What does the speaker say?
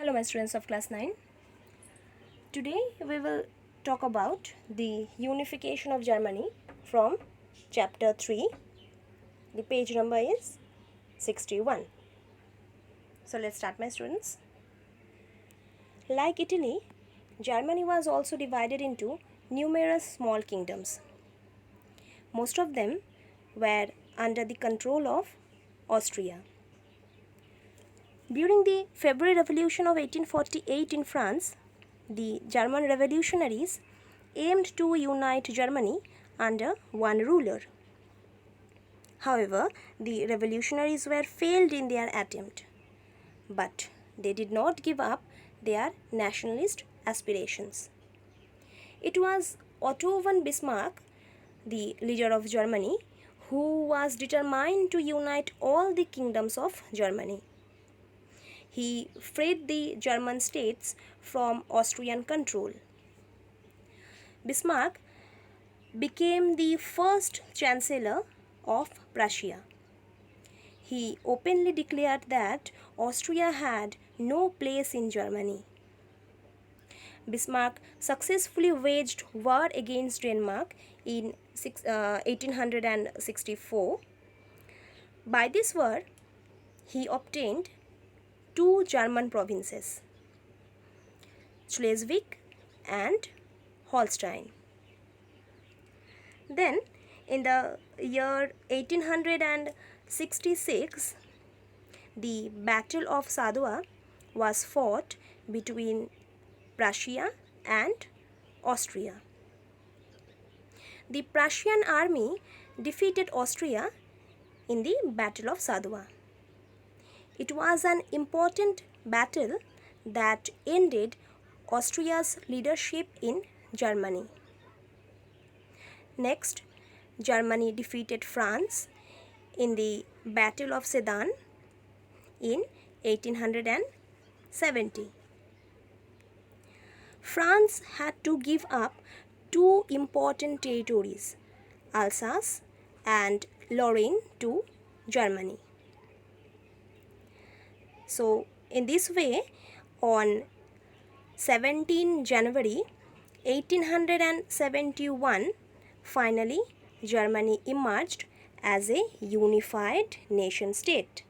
Hello my students of class 9. Today we will talk about the unification of Germany from chapter 3. The page number is 61. So let's start my students. Like Italy, Germany was also divided into numerous small kingdoms. Most of them were under the control of Austria. During the February Revolution of 1848 in France, the German revolutionaries aimed to unite Germany under one ruler. However, the revolutionaries were failed in their attempt, but they did not give up their nationalist aspirations. It was Otto von Bismarck, the leader of Germany, who was determined to unite all the kingdoms of Germany. He freed the German states from Austrian control. Bismarck became the first Chancellor of Prussia. He openly declared that Austria had no place in Germany. Bismarck successfully waged war against Denmark in 1864. By this war, he obtained two German provinces, Schleswig and Holstein. Then, in the year 1866, the Battle of Sadowa was fought between Prussia and Austria. The Prussian army defeated Austria in the Battle of Sadowa. It was an important battle that ended Austria's leadership in Germany. Next, Germany defeated France in the Battle of Sedan in 1870. France had to give up two important territories, Alsace and Lorraine, to Germany. So, in this way, on 17 January 1871, finally, Germany emerged as a unified nation state.